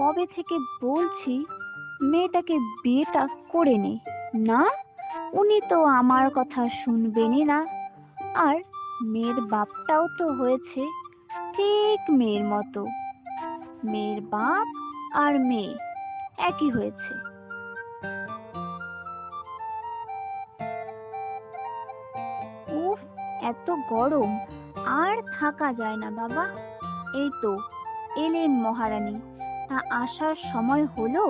কবে থেকে বলছি মেয়েটাকে বিয়েটা করে নে। না, উনি তো আমার কথা শুনবেনই না। আর মেয়ের বাপটাও তো হয়েছে ঠিক মেয়ের মতো। মেয়ের বাপ আর মেয়ে একই হয়েছে। উফ, এত গরম আর থাকা যায় না বাবা। এই তো এলেন মহারানী, তা আসার সময় হলো?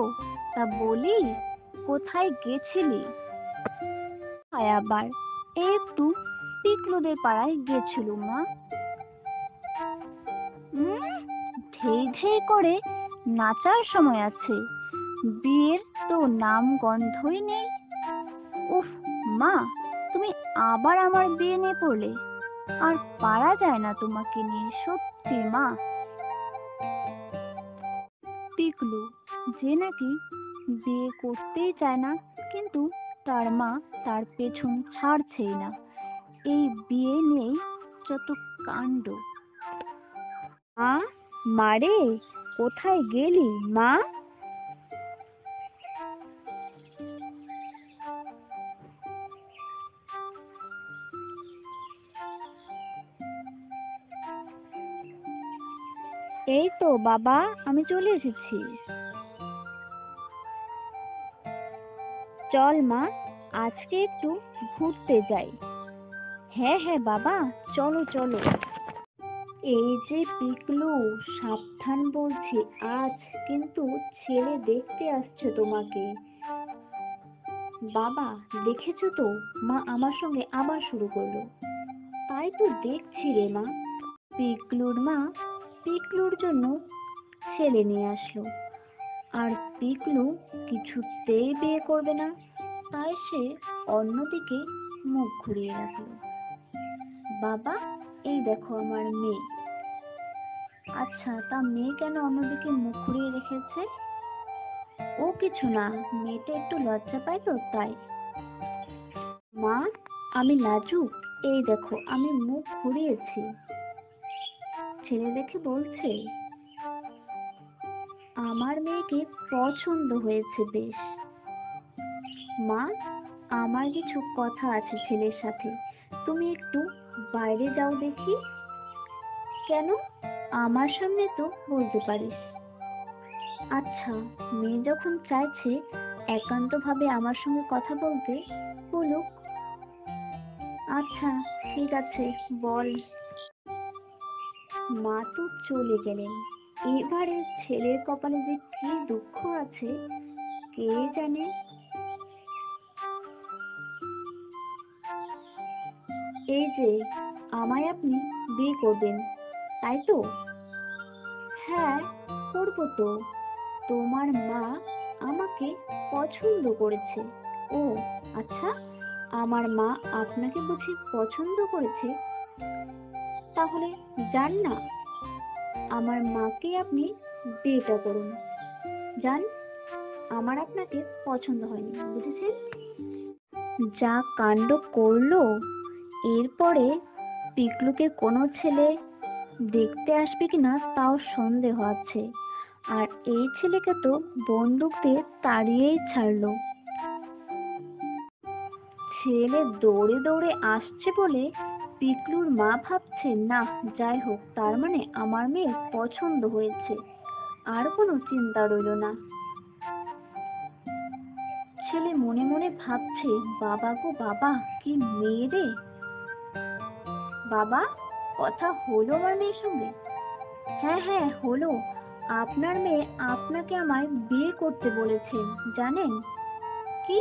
তা বলি, কোথায় গেছিলি? আবার একটু পিকলুদের পাড়ায় গেছিলুম মা। ধেই ধেই করে নাচার সময় আছে, বিয়ের তো নাম গন্ধই নেই। উফ মা, তুমি আবার আমার বিয়ে নিয়ে পড়লে। আর পারা যায় না তোমাকে নিয়ে, সত্যি মা। পিকলু যে নাকি বিয়ে করতেই চায় না, কিন্তু তার মা তার পেছন ছাড়ছেই না। এই বিয়ে নিয়েই যত কাণ্ড। মা, মারে, কোথায় গেলি মা? এই তো বাবা, আমি চলে এসেছি। চল মা, আজকে একটু ঘুরতে যাই। হ্যাঁ হ্যাঁ বাবা, চলো চলো। এই যে পিকলু, সাবধান বলছি, আজ কিন্তু ছেলে দেখতে আসছে তোমাকে। বাবা দেখেছো তো, মা আমার সঙ্গে আবার শুরু করলো। তাই তো দেখছি রে মা। পিকলুর মা পিকলুর জন্য ছেলে নিয়ে আসলো, আর পিকলু কিছুতেই বিয়ে করবে না। তাই সে অন্যদিকে মুখ ঘুরিয়ে রাখলো। বাবা, এই দেখো আমার মেয়ে। আচ্ছা, তা মেয়ে কেন অন্যদিকে মুখ ঘুরিয়ে রেখেছে? ও কিছু না, মেয়েটা একটু লজ্জা পায় তো তাই। মা, আমি লাজুক, এই দেখো আমি মুখ ঘুরিয়েছি। ছেলে দেখে বলছে, আমার মেয়েকে পছন্দ হয়েছে বেশ। মা, আমার কিছু কথা আছে ছেলের সাথে, তুমি একটু বাইরে যাও দেখি। কেন? আমার সামনে তো বলতে পারিস। আচ্ছা, মেয়ে যখন চাইছে একান্তভাবে আমার সঙ্গে কথা বলতে, বলুক। আচ্ছা ঠিক আছে, বল। মা তো চলে গেলেন। এবারে ছেলের কপালে যে কি দুঃখ আছে কে জানে। এই যে, আমায় আপনি বিয়ে করবেন, তাই তো? হ্যাঁ, করবো তো। তোমার মা আমাকে পছন্দ করেছে। ও আচ্ছা, আমার মা আপনাকে বুঝি পছন্দ করেছে? তাহলে যান না, আমার মাকে আপনি বিয়েটা করুন। যান, আমার আপনাকে পছন্দ হয়নি, বুঝেছেন? যা কাণ্ড করলো! এরপরে পিকলুকে কোনো ছেলে দেখতে আসবে কিনা তাও সন্দেহ আছে। আর এই ছেলেকে তো বন্দুক দিয়ে তাড়িয়েই ছাড়লো। ছেলে দৌড়ে দৌড়ে আসছে বলে পিকলুর মা ভাবছে, না যাই হোক, তার মানে আমার মেয়ে পছন্দ হয়েছে, আর কোনো চিন্তা রইল না। ছেলে মনে মনে ভাবছে, বাবা গো বাবা, কি মেয়ে রে। বাবা, কথা হলো আমার মেয়ের সঙ্গে? হ্যাঁ হ্যাঁ হলো। আপনার মেয়ে আপনাকে আমায় বিয়ে করতে বলেছে, জানেন? কি?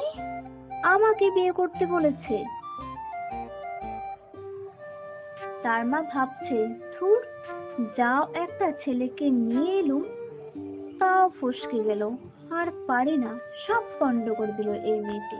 আমাকে বিয়ে করতে বলেছে? তার মা ভাবছে, ধুর, যাও একটা ছেলেকে নিয়ে এলুম, তাও ফসকে গেল। আর পারি না, সব পণ্ড করে দিল এই মেয়েটি।